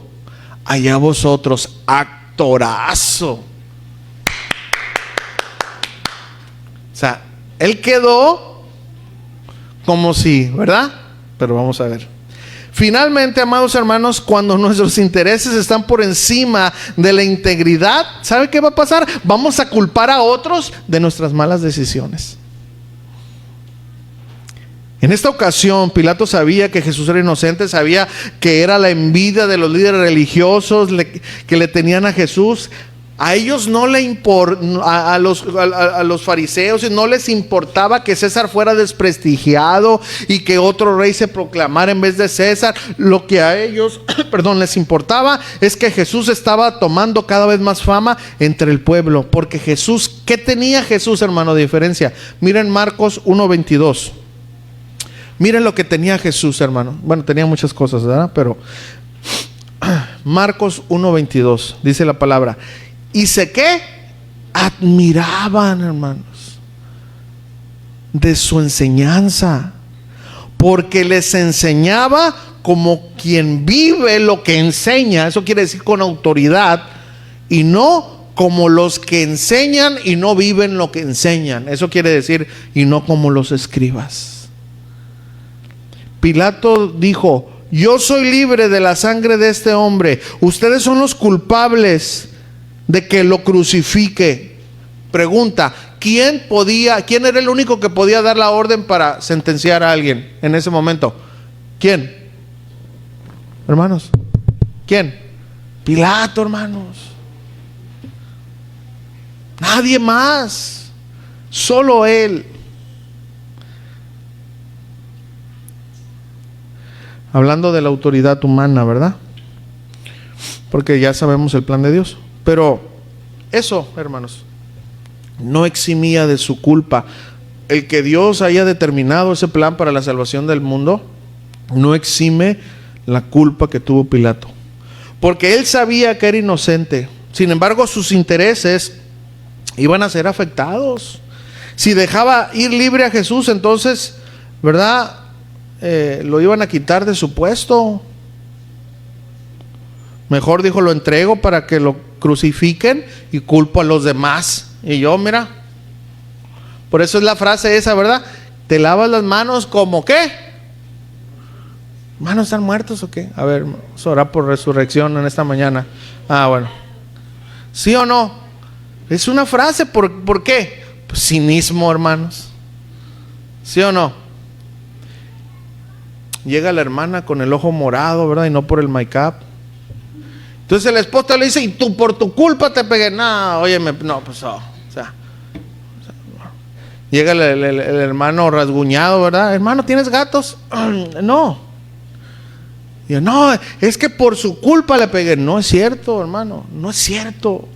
Allá vosotros, actorazo. O sea, él quedó como si, ¿verdad? Pero vamos a ver. Finalmente, amados hermanos, cuando nuestros intereses están por encima de la integridad, ¿sabe qué va a pasar? Vamos a culpar a otros de nuestras malas decisiones. En esta ocasión, Pilato sabía que Jesús era inocente, sabía que era la envidia de los líderes religiosos que le tenían a Jesús. A ellos no le importaba, a los fariseos no les importaba que César fuera desprestigiado y que otro rey se proclamara en vez de César. Lo que a ellos, les importaba es que Jesús estaba tomando cada vez más fama entre el pueblo. Porque Jesús, ¿qué tenía Jesús, hermano, de diferencia? Miren Marcos 1:22. Miren lo que tenía Jesús, hermano. Bueno, tenía muchas cosas, ¿verdad? Pero Marcos 1:22 dice la palabra: y sé que admiraban, hermanos, de su enseñanza, porque les enseñaba como quien vive lo que enseña. Eso quiere decir con autoridad, y no como los que enseñan y no viven lo que enseñan. Eso quiere decir, y no como los escribas. Pilato dijo: yo soy libre de la sangre de este hombre, ustedes son los culpables de que lo crucifique. Pregunta: ¿quién era el único que podía dar la orden para sentenciar a alguien en ese momento? ¿Quién? Hermanos, ¿quién? Pilato, hermanos. Nadie más, solo él. Hablando de la autoridad humana, ¿verdad? Porque ya sabemos el plan de Dios. Pero eso, hermanos, no eximía de su culpa. El que Dios haya determinado ese plan para la salvación del mundo no exime la culpa que tuvo Pilato, porque él sabía que era inocente. Sin embargo, sus intereses iban a ser afectados. Si dejaba ir libre a Jesús, entonces, ¿verdad?, lo iban a quitar de su puesto. Mejor dijo: lo entrego para que lo crucifiquen y culpo a los demás. Y yo, mira, por eso es la frase esa, ¿verdad? Te lavas las manos como ¿qué? ¿Manos están muertos o qué? A ver, vamos a orar por resurrección en esta mañana. Bueno, ¿sí o no? Es una frase, ¿por qué? Pues cinismo, hermanos. ¿Sí o no? Llega la hermana con el ojo morado, ¿verdad? Y no por el make-up. Entonces el esposo le dice: y tú por tu culpa te pegué. No, óyeme, no, pues llega el hermano rasguñado, ¿verdad? Hermano, ¿tienes gatos? No. Y yo: no, es que por su culpa le pegué. No es cierto, hermano, no es cierto.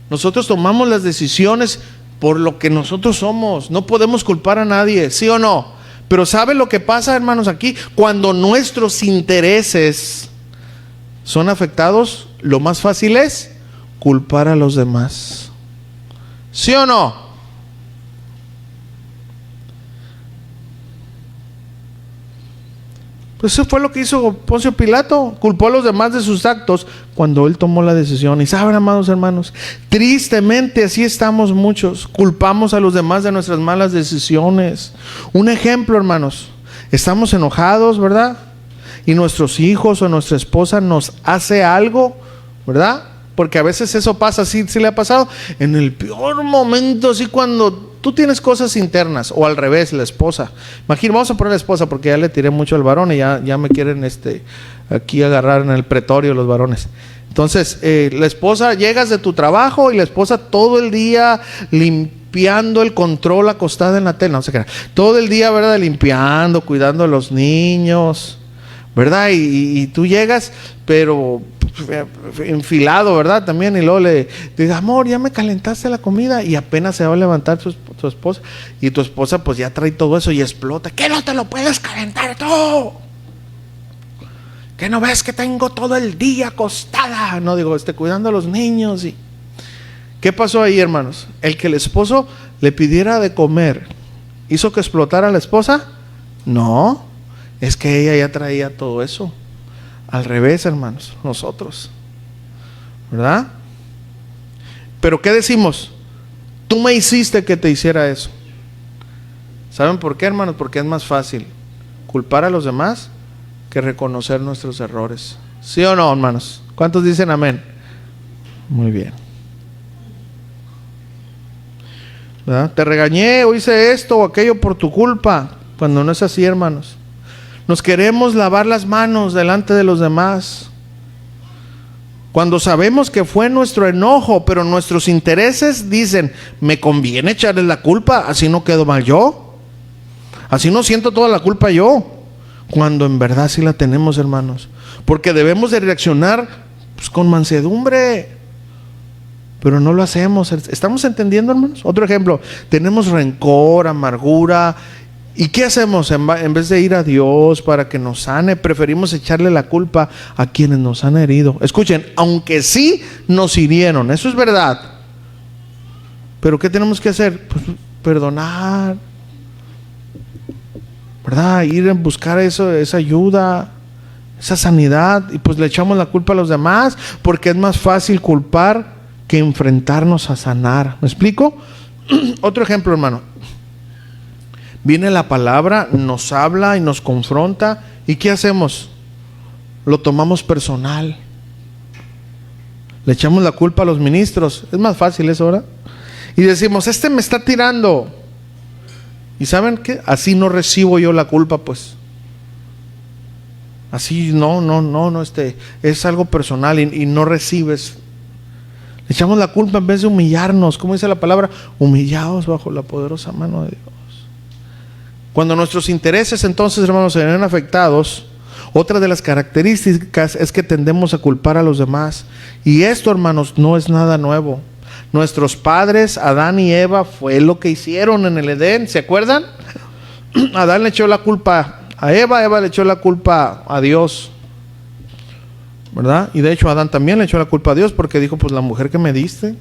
Nosotros tomamos las decisiones por lo que nosotros somos. No podemos culpar a nadie, ¿sí o no? Pero ¿sabe lo que pasa, hermanos, aquí? Cuando nuestros intereses son afectados, lo más fácil es culpar a los demás. ¿Sí o no? Pues eso fue lo que hizo Poncio Pilato. Culpó a los demás de sus actos cuando él tomó la decisión. Y saben, amados hermanos, tristemente así estamos muchos. Culpamos a los demás de nuestras malas decisiones. Un ejemplo, hermanos: estamos enojados, ¿verdad? y nuestros hijos o nuestra esposa nos hace algo, ¿verdad? Porque a veces eso pasa, sí le ha pasado, en el peor momento, así cuando tú tienes cosas internas, o al revés, la esposa. Imagínate, vamos a poner la esposa porque ya le tiré mucho al varón y ya me quieren aquí agarrar en el pretorio los varones. Entonces, la esposa, llegas de tu trabajo y la esposa todo el día limpiando el control acostada en la tele, no sé qué, todo el día, ¿verdad? Limpiando, cuidando a los niños, ¿verdad? Y tú llegas, pero enfilado, ¿verdad? También, y luego le dices, amor, ya me calentaste la comida, y apenas se va a levantar tu esposa, y tu esposa pues ya trae todo eso y explota. ¿Qué no te lo puedes calentar tú? ¿Qué no ves que tengo todo el día acostada? No, digo, cuidando a los niños. Y ¿qué pasó ahí, hermanos? El que el esposo le pidiera de comer, ¿hizo que explotara a la esposa? No, es que ella ya traía todo eso. Al revés, hermanos, nosotros, ¿verdad? Pero ¿qué decimos? Tú me hiciste que te hiciera eso. ¿Saben por qué, hermanos? Porque es más fácil culpar a los demás que reconocer nuestros errores. ¿Sí o no, hermanos? ¿Cuántos dicen amén? Muy bien. ¿Verdad? Te regañé o hice esto o aquello por tu culpa, cuando no es así, hermanos. Nos queremos lavar las manos delante de los demás, cuando sabemos que fue nuestro enojo, pero nuestros intereses dicen, me conviene echarles la culpa, así no quedo mal yo, así no siento toda la culpa yo, cuando en verdad sí la tenemos, hermanos, porque debemos de reaccionar pues, con mansedumbre, pero no lo hacemos. ¿Estamos entendiendo, hermanos? Otro ejemplo, tenemos rencor, amargura. ¿Y qué hacemos? En vez de ir a Dios para que nos sane, preferimos echarle la culpa a quienes nos han herido. Escuchen, aunque sí nos hirieron, eso es verdad, pero ¿qué tenemos que hacer? Pues perdonar, ¿verdad? Ir a buscar esa ayuda, esa sanidad, y pues le echamos la culpa a los demás, porque es más fácil culpar que enfrentarnos a sanar. ¿Me explico? Otro ejemplo, hermano. Viene la palabra, nos habla y nos confronta, ¿y qué hacemos? Lo tomamos personal. Le echamos la culpa a los ministros. Es más fácil eso, ¿verdad? Y decimos, me está tirando. ¿Y saben qué? Así no recibo yo la culpa, pues. Así no, es algo personal y no recibes. Le echamos la culpa en vez de humillarnos. ¿Cómo dice la palabra? Humillados bajo la poderosa mano de Dios. Cuando nuestros intereses, entonces, hermanos, se ven afectados, otra de las características es que tendemos a culpar a los demás. Y esto, hermanos, no es nada nuevo. Nuestros padres, Adán y Eva, fue lo que hicieron en el Edén. ¿Se acuerdan? Adán le echó la culpa a Eva, Eva le echó la culpa a Dios, ¿verdad? Y de hecho Adán también le echó la culpa a Dios porque dijo, pues la mujer que me diste.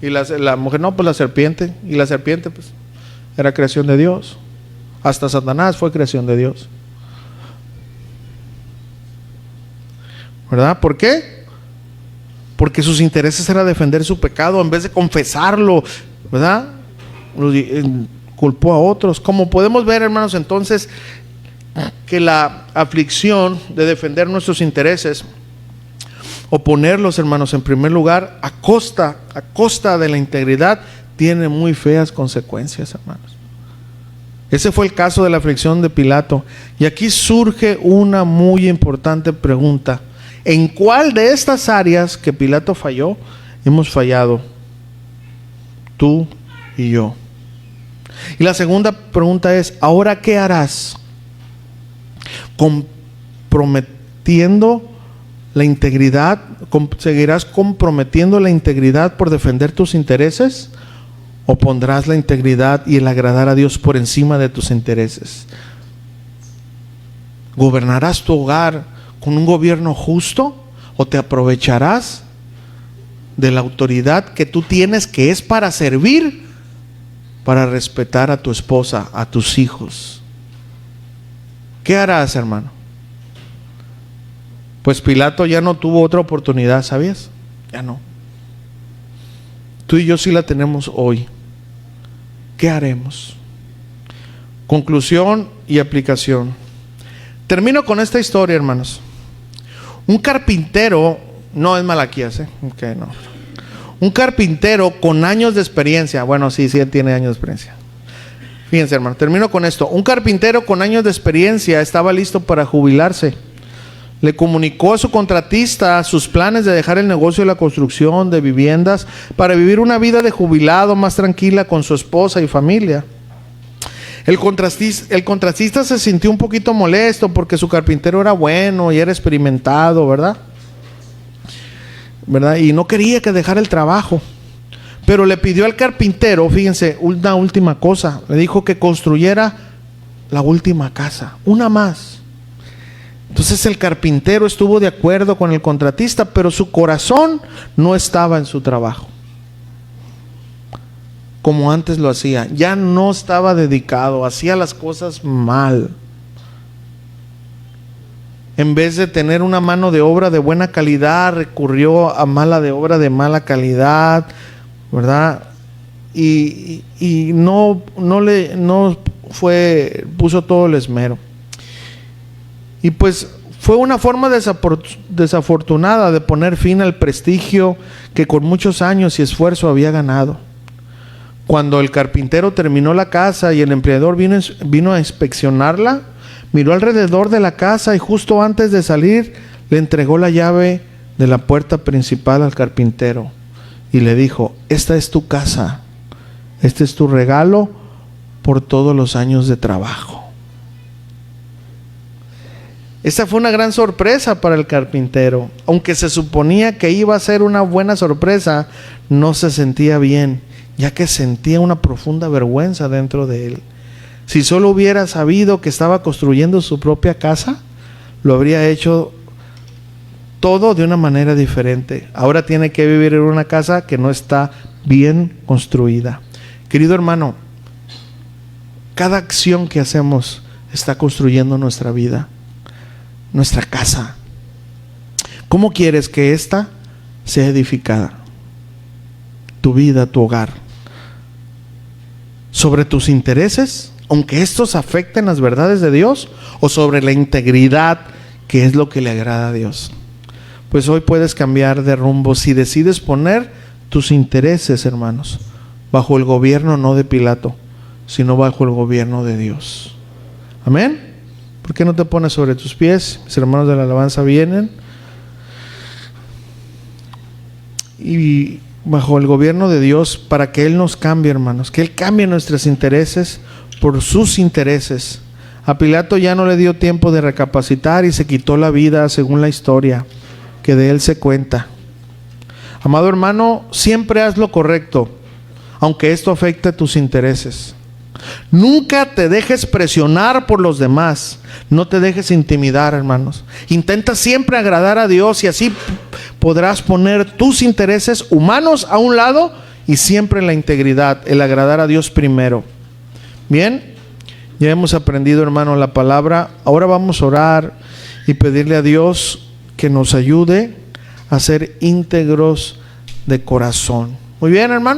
Y la mujer, no, pues la serpiente. Y la serpiente, pues, era creación de Dios. Hasta Satanás fue creación de Dios, ¿verdad? ¿Por qué? Porque sus intereses era defender su pecado en vez de confesarlo, ¿verdad? Culpó a otros. Como podemos ver, hermanos, entonces, que la aflicción de defender nuestros intereses o ponerlos, hermanos, en primer lugar, a costa de la integridad, tiene muy feas consecuencias, hermanos. Ese fue el caso de la aflicción de Pilato. Y aquí surge una muy importante pregunta. ¿En cuál de estas áreas que Pilato falló, hemos fallado tú y yo? Y la segunda pregunta es, ¿ahora qué harás? ¿Comprometiendo la integridad? ¿Seguirás comprometiendo la integridad por defender tus intereses? ¿O pondrás la integridad y el agradar a Dios por encima de tus intereses? ¿Gobernarás tu hogar con un gobierno justo? ¿O te aprovecharás de la autoridad que tú tienes, que es para servir, para respetar a tu esposa, a tus hijos? ¿Qué harás, hermano? Pues Pilato ya no tuvo otra oportunidad, ¿sabías? Ya no. Tú y yo sí la tenemos hoy. ¿Qué haremos? Conclusión y aplicación. Termino con esta historia, hermanos. Un carpintero, no es Malaquías, okay, no. Un carpintero con años de experiencia, bueno, sí, él tiene años de experiencia. Fíjense, hermano, termino con esto. Un carpintero con años de experiencia estaba listo para jubilarse. Le comunicó a su contratista sus planes de dejar el negocio de la construcción de viviendas para vivir una vida de jubilado más tranquila con su esposa y familia. El contratista se sintió un poquito molesto porque su carpintero era bueno y era experimentado, ¿verdad? Y no quería que dejara el trabajo. Pero le pidió al carpintero, fíjense, una última cosa. Le dijo que construyera la última casa, una más. Entonces el carpintero estuvo de acuerdo con el contratista, pero su corazón no estaba en su trabajo como antes lo hacía. Ya no estaba dedicado, hacía las cosas mal. En vez de tener una mano de obra de buena calidad, recurrió a mala de obra de mala calidad, ¿verdad? Y puso todo el esmero. Y pues fue una forma desafortunada de poner fin al prestigio que con muchos años y esfuerzo había ganado. Cuando el carpintero terminó la casa y el empleador vino a inspeccionarla, miró alrededor de la casa y justo antes de salir le entregó la llave de la puerta principal al carpintero y le dijo: esta es tu casa, este es tu regalo por todos los años de trabajo. Esa fue una gran sorpresa para el carpintero. Aunque se suponía que iba a ser una buena sorpresa, no se sentía bien, ya que sentía una profunda vergüenza dentro de él. Si solo hubiera sabido que estaba construyendo su propia casa, lo habría hecho todo de una manera diferente. Ahora tiene que vivir en una casa que no está bien construida. Querido hermano, cada acción que hacemos está construyendo nuestra vida, nuestra casa. ¿Cómo quieres que ésta sea edificada? Tu vida, tu hogar. ¿Sobre tus intereses, aunque estos afecten las verdades de Dios, o sobre la integridad, que es lo que le agrada a Dios? Pues hoy puedes cambiar de rumbo si decides poner tus intereses, hermanos, bajo el gobierno no de Pilato, sino bajo el gobierno de Dios. Amén. ¿Por qué no te pones sobre tus pies? Mis hermanos de la alabanza vienen. Y bajo el gobierno de Dios, para que Él nos cambie, hermanos, que Él cambie nuestros intereses por sus intereses. A Pilato ya no le dio tiempo de recapacitar y se quitó la vida según la historia que de él se cuenta. Amado hermano, siempre haz lo correcto, aunque esto afecte tus intereses. Nunca te dejes presionar por los demás. No te dejes intimidar, hermanos. Intenta siempre agradar a Dios y así podrás poner tus intereses humanos a un lado y siempre la integridad, el agradar a Dios primero. Bien, ya hemos aprendido, hermano, la palabra. Ahora vamos a orar y pedirle a Dios que nos ayude a ser íntegros de corazón. Muy bien, hermanos.